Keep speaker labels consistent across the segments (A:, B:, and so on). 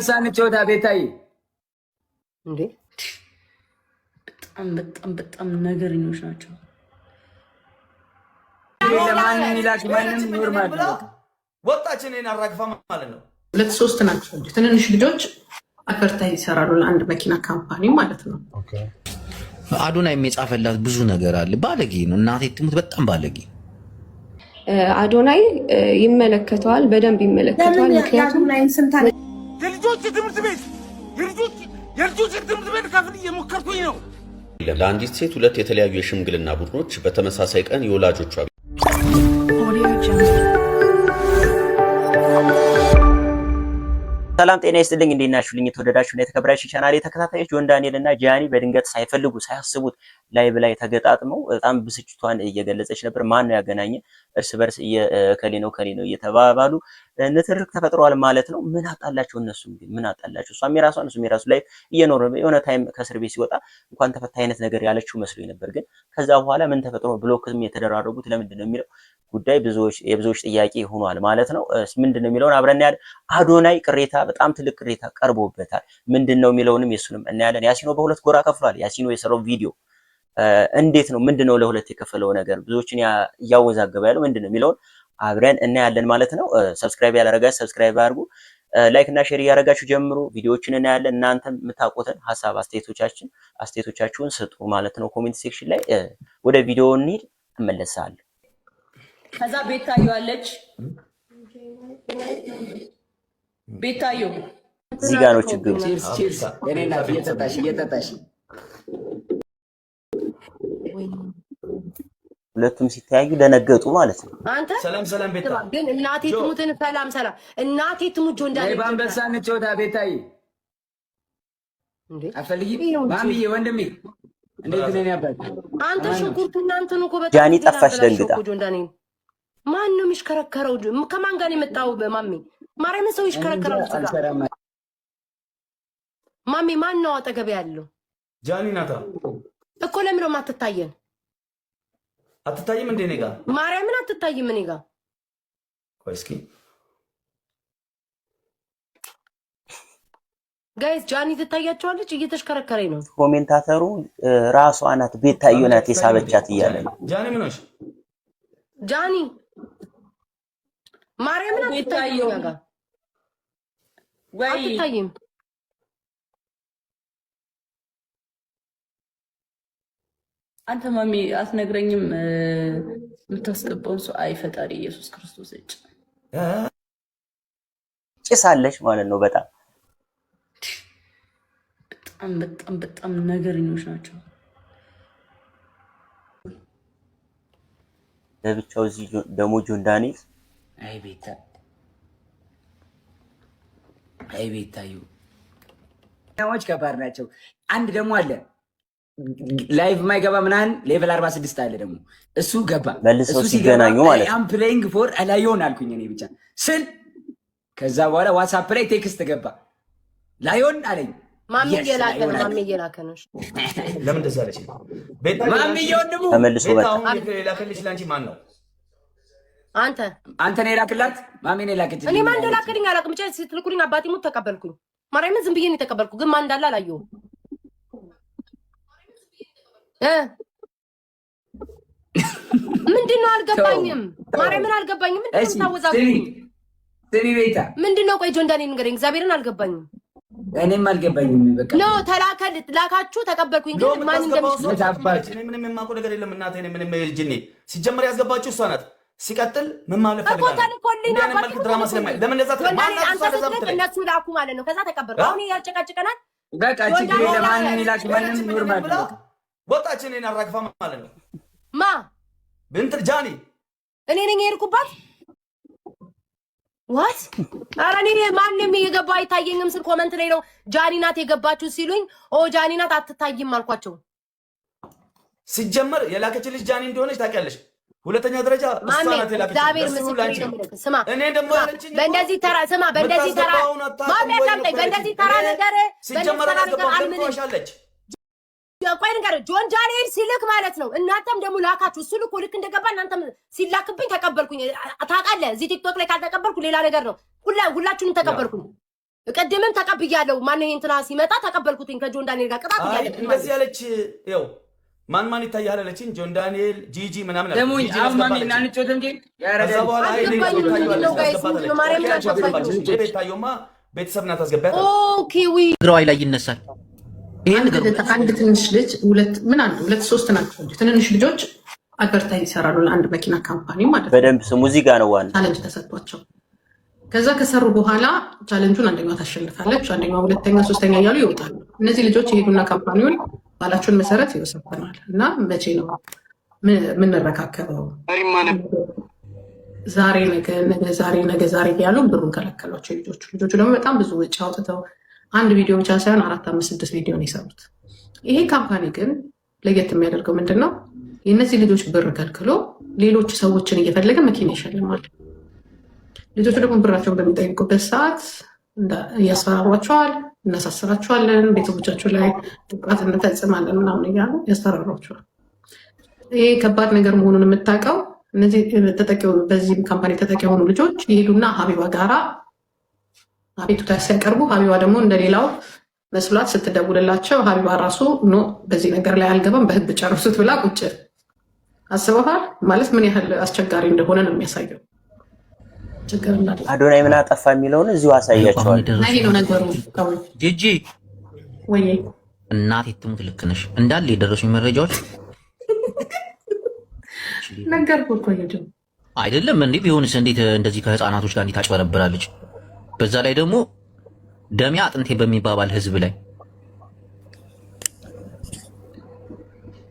A: ሳንቾታ ቤታይ
B: እንዴ በጣም ነገርኞች ናቸው።
A: ለማንም ይላክ ማንም ኖርማል ነው።
C: ወጣችን እኔን አራግፋ ማለት ነው።
B: 2-3 ናቸው ትንንሽ ልጆች አከርታይ ይሰራሉ ለአንድ መኪና ካምፓኒ ማለት ነው።
D: አዶናይ የጻፈላት ብዙ ነገር አለ። ባለጌ ነው። እናቴ ትሙት በጣም ባለጌ።
E: አዶናይ ይመለከተዋል፣ በደንብ ይመለከተዋል። ምክንያቱም
C: የልጆች ትምህርት ቤት ከፍል እየሞከርኩኝ ነው።
F: ለአንዲት ሴት 2 የተለያዩ የሽምግልና ቡድኖች በተመሳሳይ ቀን የወላጆቿ
G: ሰላም ጤና ይስጥልኝ። እንዴት ናችሁልኝ? የተወደዳችሁና የተከበራችሁ ቻናሌ ተከታታዮች ጆን ዳንኤል እና ጃኒ በድንገት ሳይፈልጉ ሳያስቡት ላይቭ ላይ ተገጣጥመው በጣም ብስጭቷን እየገለጸች ነበር። ማን ነው ያገናኘ? እርስ በርስ ከሌ ነው እየተባባሉ ንትርክ ተፈጥሯል ማለት ነው። ምን አጣላቸው? እነሱም ግን ምን አጣላቸው? እሷም የራሷን እሱም የራሱ ላይ እየኖረ የሆነ ታይም ከእስር ቤት ሲወጣ እንኳን ተፈታ አይነት ነገር ያለችው መስሎኝ ነበር። ግን ከዛ በኋላ ምን ተፈጥሮ ብሎክም የተደራረጉት ለምንድን ነው የሚለው ጉዳይ የብዙዎች ጥያቄ ሆኗል ማለት ነው። ምንድነው የሚለውን አብረን ያለ አዶናይ ቅሬታ በጣም ትልቅ ቅሬታ ቀርቦበታል። ምንድነው የሚለውንም የሱንም እናያለን። ያሲኖ በሁለት ጎራ ከፍሏል። ያሲኖ የሰራው ቪዲዮ እንዴት ነው ምንድነው ለሁለት የከፈለው ነገር ብዙዎችን ያወዛገበ ያለው ምንድነው የሚለውን አብረን እናያለን ማለት ነው። ሰብስክራይብ ያላረጋችሁ ሰብስክራይብ አድርጉ፣ ላይክ እና ሼር ያደረጋችሁ ጀምሩ። ቪዲዮዎችን እናያለን። እናንተም የምታውቁትን ሐሳብ አስተያየቶቻችሁን ስጡ ማለት ነው ኮሜንት ሴክሽን ላይ። ወደ ቪዲዮ እንሂድ፣ እመለሳለሁ።
B: ከዛ ቤታዮ አለች። ቤታዮ
G: እዚህ ጋር ነው ችግሩ።
A: ቺርስ እኔና እየጠጣሽ
G: ሁለቱም ሲተያዩ ደነገጡ ማለት ነው።
B: አንተ
C: ሰላም ቤታ
B: ግን እናቴ ትሙትን ሰላም እናቴ ትሙት ጆን ዳንኤል
A: ባንበሳ እንቾታ ቤታይ
B: እንዴ
A: አፈልጊ ማሚዬ ወንድሜ እንዴት ነኝ ያባል
B: አንተ ሽንኩርት እናንተን እኮ በጣም
G: ጃኒ ጠፋች ደንግጣ።
B: ጆን ዳንኤል ማን ነው የሚሽከረከረው? ከማን ጋር የመጣው? ማሚ ማርያም ሰው ይሽከረከራል። ማሚ ማን ነው አጠገብ ያለው?
C: ጃኒ ናታ
B: እኮ ለምን ነው የማትታየን?
C: አትታይም እንዴ? እኔ ጋር
B: ማርያምን አትታይም። እኔ ጋር
C: ቆይ እስኪ
B: ጋይስ ጃኒ ትታያቸዋለች። እየተሽከረከረኝ ነው።
G: ኮሜንታተሩ ራሷ ናት ቤታዮ ናት የሳበቻት እያለ ነው።
C: ጃኒ ምን ሆነሽ?
B: ጃኒ ማርያምን አትታይም። ጋር ወይ አትታይም። አንተ ማሚ አትነግረኝም? የምታስገባውን ሰው አይ ፈጣሪ ኢየሱስ ክርስቶስ እጭ
G: ጭሳለች ማለት ነው።
B: በጣም ነገርኞች ናቸው።
G: ለብቻው እዚህ ደግሞ ጆን ዳንኤል
A: አይ ቤታዩ ያዎች ከባድ ናቸው። አንድ ደግሞ አለ ላይቭ ማይገባ ምናምን ሌቨል 46 አለ ደግሞ እሱ ገባ።
G: መልሰው ሲገናኙ ማለት ነው።
A: አም ፕሌይንግ ፎር ላዮን አልኩኝ እኔ ብቻ ስል ከዛ በኋላ ዋትስአፕ ላይ ቴክስት ገባ ላዮን አለኝ።
B: ማሚ እየላከ ነው።
C: ለምን እንደዛ አለች?
A: ማሚ ወንድሙ
G: ተመልሶ በቃ
C: ላከልሽ ላንቺ ማን ነው?
A: አንተ ነው የላክላት? ማሚ ነው የላከች?
B: እኔ ማን እንደላከልኝ አላውቅም። ብቻ ስትልኩልኝ አባቴ ሞት ተቀበልኩኝ። ማርያምን ዝም ብዬ ነው የተቀበልኩ፣ ግን ማን እንዳለ አላየሁም። ምንድነው አልገባኝም። ማርያምን አልገባኝም። ምንድነው ታወዛግኝ?
A: ስሚ ቤታ
B: ምንድነው? ቆይ ጆን ዳንኤል ንገረኝ። እግዚአብሔርን አልገባኝም።
A: እኔም አልገባኝም። በቃ
B: ኖ ላካችሁ ተቀበልኩኝ፣ ግን ማን እንደምትሰጣችሁ
C: ምንም የማውቀው ነገር የለም። እናቴ ምንም ጅኒ ሲጀመር ያስገባችሁ እሷ ናት። ሲቀጥል ምን ማለት ድራማ ስለማይ ለምን እንደዛ
B: እነሱ ላኩ ማለት ነው። ከዛ ተቀበልኩ። አሁን ያጨቃጭቀናል።
A: በቃ ችግር የለም። ማንን ይላክ ማንን ኖርማል ነው።
C: ወጣችን እኔን አራግፋ ማለት ነው።
B: ማ
C: ብንት ጃኒ
B: እኔ ነኝ የሄድኩባት። ዋት ኧረ እኔ ማንም የገባ አይታየኝም ስል ኮመንት ላይ ነው ጃኒ ናት የገባችሁ ሲሉኝ ጃኒ ናት አትታይም አልኳቸው።
C: ሲጀመር የላከችልሽ ጃኒ እንደሆነች ታውቂያለሽ። ሁለተኛ ደረጃ እሷ ናት የላከችልሽ።
B: ስማ
C: እኔ ደግሞ ያለችኝ
B: በእንደዚህ ተራ ስማ በእንደዚህ ተራ ማን ያቀምጠኝ በእንደዚህ ተራ ነገር
C: ሲጀመር አልገባለች።
B: ቆይ ነገር ጆን ዳንኤል ሲልክ ማለት ነው። እናንተም ደግሞ ላካችሁ። እሱ ልኮ ልክ እንደገባ እናንተም ሲላክብኝ ተቀበልኩኝ። ታውቃለህ፣ እዚህ ቲክቶክ ላይ ካልተቀበልኩ ሌላ ነገር ነው። ሁላችሁንም ተቀበልኩኝ። ቀደምም ተቀብያለሁ። ማን እንትና ሲመጣ ተቀበልኩትኝ ከጆን ዳንኤል ጋር ቅጣት ያለች
C: እንደዚህ ያለች ይኸው ማን ይታያል አለችኝ። ጆን ዳንኤል ጂጂ ምናምን
A: ደግሞ አሁን ማሚ እናንጮት እንጂ
C: ከዛ በኋላ ቤታየውማ ቤተሰብ ናት አስገባት።
B: ኦኬ ዊ
D: ግራው ላይ ይነሳል። ይሄን ነገር
H: አንድ ትንሽ ልጅ ሁለት ሶስት ናቸው ትንንሽ ልጆች አድቨርታይዝ ይሰራሉ ለአንድ መኪና ካምፓኒ ማለት ነው።
G: በደንብ ሙዚቃ ነው ዋና
H: ቻሌንጅ ተሰጥቷቸው ከዛ ከሰሩ በኋላ ቻሌንጁን አንደኛዋ ታሸንፋለች፣ አንደኛዋ ሁለተኛ፣ ሶስተኛ እያሉ ይወጣሉ። እነዚህ ልጆች ይሄዱና ካምፓኒውን ባላቸውን መሰረት ይወሰናል እና መቼ ነው ምንረካከበው? ዛሬ ነገ እያሉ ብሩን ከለከሏቸው ልጆቹ ደግሞ በጣም ብዙ ወጪ አውጥተው አንድ ቪዲዮ ብቻ ሳይሆን 4፣ 5፣ 6 ቪዲዮ ነው የሰሩት። ይሄ ካምፓኒ ግን ለየት የሚያደርገው ምንድን ነው? የእነዚህ ልጆች ብር ከልክሎ ሌሎች ሰዎችን እየፈለገ መኪና ይሸልማል። ልጆቹ ደግሞ ብራቸውን በሚጠይቁበት ሰዓት እያስፈራሯቸዋል። እናሳስራቸዋለን፣ ቤተሰቦቻቸው ላይ ጥቃት እንፈጽማለን ምናምን እያሉ ያስፈራሯቸዋል። ይሄ ከባድ ነገር መሆኑን የምታውቀው እነዚህ በዚህ ካምፓኒ ተጠቂ የሆኑ ልጆች ይሄዱና ሀቢባ ጋራ አቤቱታ ሲያቀርቡ ሀቢባ ደግሞ እንደሌላው መስሏት ስትደውልላቸው ሀቢባ ራሱ ኖ በዚህ ነገር ላይ አልገባም በህግ ጨርሱት ብላ ቁጭ አስበሃል ማለት ምን ያህል አስቸጋሪ እንደሆነ ነው የሚያሳየው።
G: አዶናይ ምን አጠፋ የሚለውን እዚሁ አሳያቸዋል።
H: ይሄ ነው ነገሩ።
D: ጂጂ
H: ወይ
D: እናቴ ትሙት ልክ ነሽ እንዳለ የደረሱኝ መረጃዎች
H: ነገርኩህ እኮ ሄዶ
D: አይደለም እንዴ ቢሆንስ እንዴት እንደዚህ ከህፃናቶች ጋር እንዴት ታጭበረብራለች? በዛ ላይ ደግሞ ደሜ አጥንቴ በሚባባል ህዝብ ላይ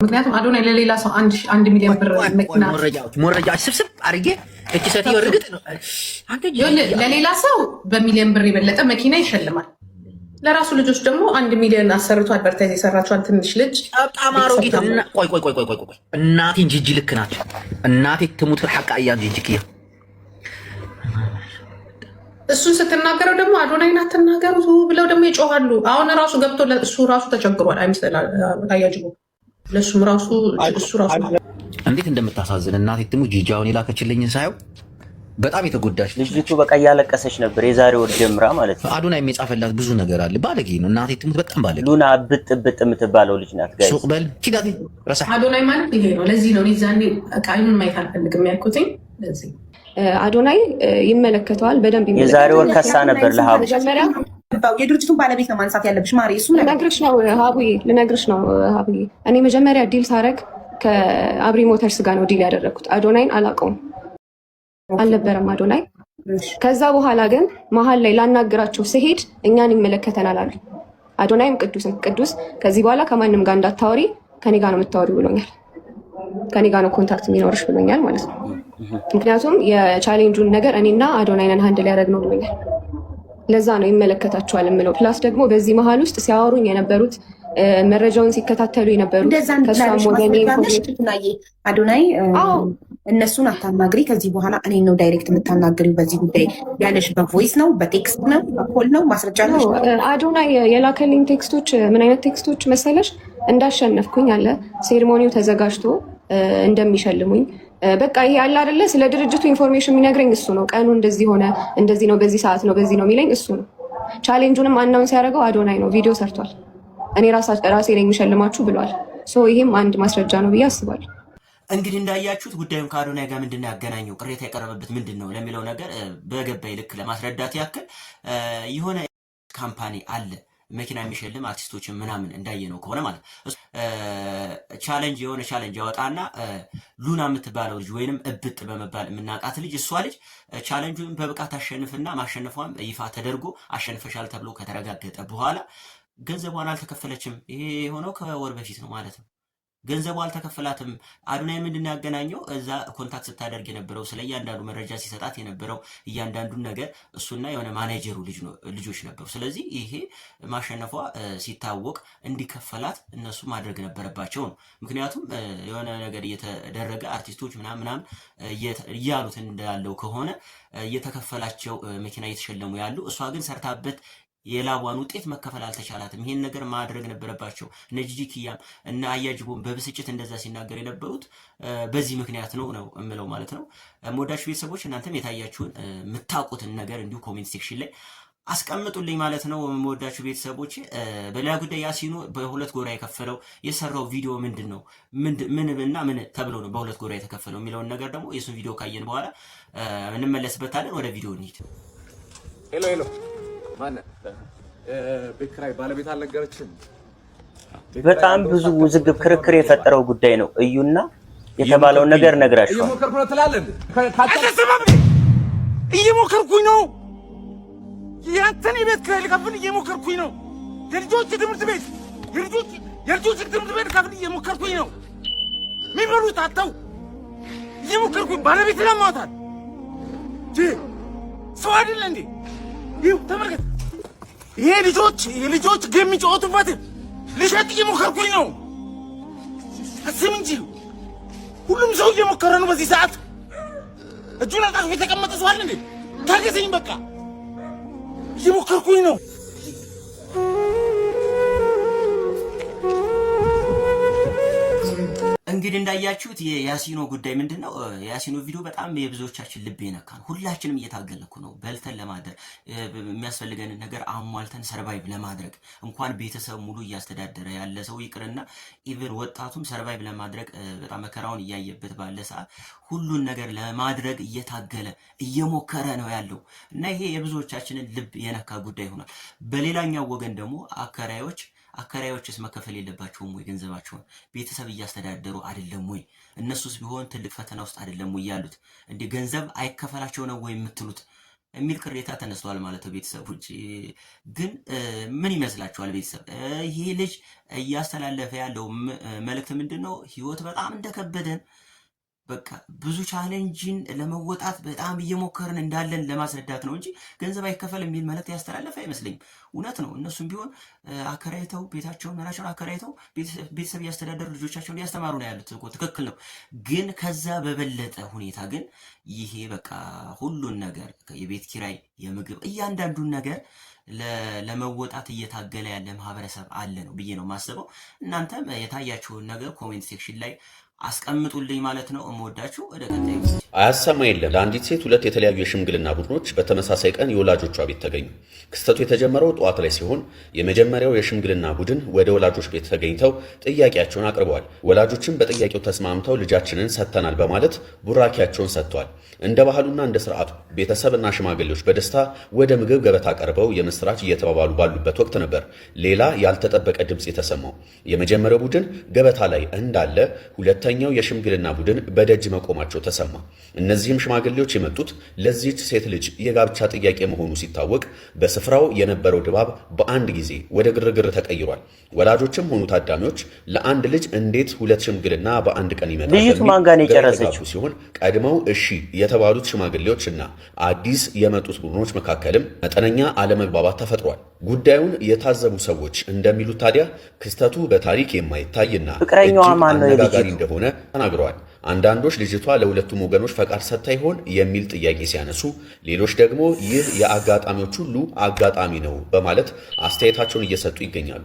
H: ምክንያቱም አዶናይ ለሌላ ሰው 1 ሚሊዮን ብር መኪና
D: መረጃዎች ስብስብ አድርጌ እቺ ሰትዮ እርግጥ ነው
H: ለሌላ ሰው በሚሊዮን ብር የበለጠ መኪና ይሸልማል። ለራሱ ልጆች ደግሞ 1 ሚሊዮን አሰርቶ አድቨርታይዝ የሰራቸዋን ትንሽ ልጅ
D: አጣማሮ ጌታ ቆይ እናቴን ጂጂ ልክ ናቸው። እናቴ ትሙት ሐቃ ያ ጂጂ ኪያ
H: እሱን ስትናገረው ደግሞ አዶናይን አትናገሩ ብለው ደግሞ ይጮሃሉ። አሁን ራሱ ገብቶ እሱ ራሱ ተቸግሯል አይመስል አያጅቡ ለሱም ራሱ እሱ ራሱ
D: እንዴት እንደምታሳዝን እናቴ ትሙት ጂጂ አሁን የላከችልኝን ሳየው በጣም የተጎዳች
G: ልጅቱ በቃ እያለቀሰች ነበር የዛሬ ወር ጀምራ ማለት ነው።
D: አዶናይ የሚጻፈላት ብዙ ነገር አለ። ባለጌ ነው እናቴ ትሙት በጣም ባለጌ።
G: ሉና ብጥ የምትባለው ልጅ ናት ጋር
D: ሱቅ በል ኪዳቴ ረሳ
H: አዶናይ ማለት ይሄ ነው። ለዚህ ነው ዛኔ ቃይኑን ማየት አልፈልግም ያልኩትኝ። ለዚህ
E: አዶናይ ይመለከተዋል በደንብ ይመለከተዋል።
G: የዛሬ ወር ከሳ ነበር ለሀቡ
E: መጀመሪያ
I: የድርጅቱን ባለቤት ነው ማንሳት ያለብሽ ማሪ። እሱ
E: ልነግርሽ ነው ሀቡዬ እኔ መጀመሪያ ዲል ሳረግ ከአብሪ ሞተርስ ጋር ነው ዲል ያደረግኩት። አዶናይን አላውቀውም አልነበረም አዶናይ። ከዛ በኋላ ግን መሀል ላይ ላናግራቸው ስሄድ እኛን ይመለከተናል አሉ። አዶናይም ቅዱስ ከዚህ በኋላ ከማንም ጋር እንዳታወሪ ከኔ ጋር ነው የምታወሪ ብሎኛል። ከኔ ጋር ነው ኮንታክት የሚኖርሽ ብሎኛል ማለት ነው። ምክንያቱም የቻሌንጁን ነገር እኔና አዶናይን ሃንድል ያደረግ ነው ብሎኛል። ለዛ ነው ይመለከታቸዋል የምለው። ፕላስ ደግሞ በዚህ መሀል ውስጥ ሲያወሩኝ የነበሩት መረጃውን ሲከታተሉ የነበሩት ከሷም ወገኔ
I: አዶናይ እነሱን አታናግሪ፣ ከዚህ በኋላ እኔ ነው ዳይሬክት የምታናግሪው በዚህ ጉዳይ ያለሽ በቮይስ ነው በቴክስት ነው በኮል ነው ማስረጃ ነው።
E: አዶናይ የላከልኝ ቴክስቶች ምን አይነት ቴክስቶች መሰለሽ? እንዳሸነፍኩኝ አለ፣ ሴሪሞኒው ተዘጋጅቶ እንደሚሸልሙኝ በቃ ይሄ አለ አይደለ፣ ስለ ድርጅቱ ኢንፎርሜሽን የሚነግረኝ እሱ ነው። ቀኑ እንደዚህ ሆነ፣ እንደዚህ ነው፣ በዚህ ሰዓት ነው፣ በዚህ ነው የሚለኝ እሱ ነው። ቻሌንጁንም አናውንስ ያደረገው አዶናይ ነው። ቪዲዮ ሰርቷል። እኔ ራሴ ነኝ የሚሸልማችሁ ብሏል። ይህም አንድ ማስረጃ ነው ብዬ አስባለሁ።
J: እንግዲህ እንዳያችሁት ጉዳዩን ከአዶናይ ጋር ምንድን ነው ያገናኘው፣ ቅሬታ የቀረበበት ምንድን ነው ለሚለው ነገር በገባይ ልክ ለማስረዳት ያክል የሆነ ካምፓኒ አለ መኪና የሚሸልም አርቲስቶችን ምናምን እንዳየነው ከሆነ ማለት ቻሌንጅ ያወጣና ሉና የምትባለው ልጅ ወይንም እብጥ በመባል የምናውቃት ልጅ እሷ ልጅ ቻሌንጁን በብቃት አሸንፍና ማሸነፏም ይፋ ተደርጎ አሸንፈሻል ተብሎ ከተረጋገጠ በኋላ ገንዘቧን አልተከፈለችም። ይሄ የሆነው ከወር በፊት ነው ማለት ነው። ገንዘቡ አልተከፈላትም። አዶናይ ምንድን ያገናኘው እዛ ኮንታክት ስታደርግ የነበረው ስለ እያንዳንዱ መረጃ ሲሰጣት የነበረው እያንዳንዱን ነገር እሱና የሆነ ማኔጀሩ ልጆች ነበሩ። ስለዚህ ይሄ ማሸነፏ ሲታወቅ እንዲከፈላት እነሱ ማድረግ ነበረባቸው ነው። ምክንያቱም የሆነ ነገር እየተደረገ አርቲስቶች ምናምን እያሉት እንዳለው ከሆነ እየተከፈላቸው መኪና እየተሸለሙ ያሉ፣ እሷ ግን ሰርታበት የላቧን ውጤት መከፈል አልተቻላትም። ይሄን ነገር ማድረግ ነበረባቸው። እነ ጂጂ ኪያም እና አያጅቦም በብስጭት እንደዛ ሲናገር የነበሩት በዚህ ምክንያት ነው እምለው ማለት ነው። ሞዳችሁ ቤተሰቦች እናንተም የታያችሁን የምታውቁትን ነገር እንዲሁ ኮሜንት ሴክሽን ላይ አስቀምጡልኝ ማለት ነው የምወዳችሁ ቤተሰቦች። በሌላ ጉዳይ ያሲኑ በሁለት ጎራ የከፈለው የሰራው ቪዲዮ ምንድን ነው ምን እና ምን ተብሎ ነው በሁለት ጎራ የተከፈለው የሚለውን ነገር ደግሞ የሱን ቪዲዮ ካየን በኋላ እንመለስበታለን። ወደ ቪዲዮ እንሂድ።
K: ሄሎ ማን ቤት ኪራይ ባለቤት አልነገረችም?
G: በጣም ብዙ ውዝግብ ክርክር የፈጠረው ጉዳይ ነው። እዩና የተባለውን ነገር ነግራችኋል።
K: እየሞከርኩ ነው ትላለህ። እየሞከርኩኝ ነው ያንተን የቤት ኪራይ ልከፍል እየሞከርኩኝ ነው። የልጆች ትምህርት ቤት የልጆች ትምህርት ቤት ልከፍል እየሞከርኩኝ ነው። የሚበሉት አጥተው እየሞከርኩኝ ባለቤት ለማውጣት ሰው አይደለ እንዴ? ይኸው ተመልከት። ይሄ የልጆች ጌም የሚጫወቱበት ልሸጥ እየሞከርኩኝ ነው። አስብ እንጂ ሁሉም ሰው እየሞከረ ነው በዚህ ሰዓት። እጁን አጣጥፎ የተቀመጠ ሰው አለ እንዴ? ታገሰኝ በቃ እየሞከርኩኝ ነው።
J: እንግዲህ እንዳያችሁት የያሲኖ ጉዳይ ምንድነው? የያሲኖ ቪዲዮ በጣም የብዙዎቻችን ልብ የነካ ነው። ሁላችንም እየታገልኩ ነው በልተን ለማደር የሚያስፈልገንን ነገር አሟልተን ሰርቫይቭ ለማድረግ እንኳን ቤተሰብ ሙሉ እያስተዳደረ ያለ ሰው ይቅርና ኢቭን ወጣቱም ሰርቫይቭ ለማድረግ በጣም መከራውን እያየበት ባለ ሰዓት ሁሉን ነገር ለማድረግ እየታገለ እየሞከረ ነው ያለው እና ይሄ የብዙዎቻችንን ልብ የነካ ጉዳይ ሆኗል። በሌላኛው ወገን ደግሞ አከራዮችስ መከፈል የለባቸውም ወይ? ገንዘባቸውን ቤተሰብ እያስተዳደሩ አይደለም ወይ? እነሱስ ቢሆን ትልቅ ፈተና ውስጥ አይደለም ወይ ያሉት? እንዴ ገንዘብ አይከፈላቸው ነው ወይ የምትሉት የሚል ቅሬታ ተነስቷል ማለት ነው። ቤተሰቦች ግን ምን ይመስላችኋል? ቤተሰብ ይሄ ልጅ እያስተላለፈ ያለው መልእክት ምንድነው? ህይወት በጣም እንደከበደን በቃ ብዙ ቻሌንጅን ለመወጣት በጣም እየሞከርን እንዳለን ለማስረዳት ነው እንጂ ገንዘብ አይከፈል የሚል መልእክት ያስተላለፈ አይመስለኝም። እውነት ነው። እነሱም ቢሆን አከራይተው ቤታቸውን መራቸውን አከራይተው ቤተሰብ እያስተዳደሩ ልጆቻቸውን እያስተማሩ ነው ያሉት እኮ ትክክል ነው። ግን ከዛ በበለጠ ሁኔታ ግን ይሄ በቃ ሁሉን ነገር የቤት ኪራይ፣ የምግብ እያንዳንዱን ነገር ለመወጣት እየታገለ ያለ ማህበረሰብ አለ ነው ብዬ ነው የማስበው። እናንተም የታያችሁን ነገር ኮሜንት ሴክሽን ላይ አስቀምጡልኝ ማለት ነው። እምወዳችሁ ወደ ቀጣይ
F: አያሰማ የለም። ለአንዲት ሴት ሁለት የተለያዩ የሽምግልና ቡድኖች በተመሳሳይ ቀን የወላጆቿ ቤት ተገኙ። ክስተቱ የተጀመረው ጠዋት ላይ ሲሆን የመጀመሪያው የሽምግልና ቡድን ወደ ወላጆች ቤት ተገኝተው ጥያቄያቸውን አቅርበዋል። ወላጆችም በጥያቄው ተስማምተው ልጃችንን ሰጥተናል በማለት ቡራኪያቸውን ሰጥተዋል። እንደ ባህሉና እንደ ስርዓቱ ቤተሰብና ሽማግሌዎች በደስታ ወደ ምግብ ገበታ ቀርበው የምስራች እየተባባሉ ባሉበት ወቅት ነበር ሌላ ያልተጠበቀ ድምፅ የተሰማው። የመጀመሪያው ቡድን ገበታ ላይ እንዳለ ሁለተኛው የሽምግልና ቡድን በደጅ መቆማቸው ተሰማ። እነዚህም ሽማግሌዎች የመጡት ለዚህች ሴት ልጅ የጋብቻ ጥያቄ መሆኑ ሲታወቅ በስፍራው የነበረው ድባብ በአንድ ጊዜ ወደ ግርግር ተቀይሯል። ወላጆችም ሆኑ ታዳሚዎች ለአንድ ልጅ እንዴት ሁለት ሽምግልና በአንድ ቀን ይመጣል የጨረሰችው ሲሆን ቀድመው እሺ የተባሉት ሽማግሌዎች እና አዲስ የመጡት ቡድኖች መካከልም መጠነኛ አለመግባባት ተፈጥሯል። ጉዳዩን የታዘቡ ሰዎች እንደሚሉት ታዲያ ክስተቱ በታሪክ የማይታይና እጅግ አነጋጋሪ እንደሆነ ተናግረዋል። አንዳንዶች ልጅቷ ለሁለቱም ወገኖች ፈቃድ ሰጥታ ይሆን የሚል ጥያቄ ሲያነሱ፣ ሌሎች ደግሞ ይህ የአጋጣሚዎች ሁሉ አጋጣሚ ነው በማለት አስተያየታቸውን እየሰጡ ይገኛሉ።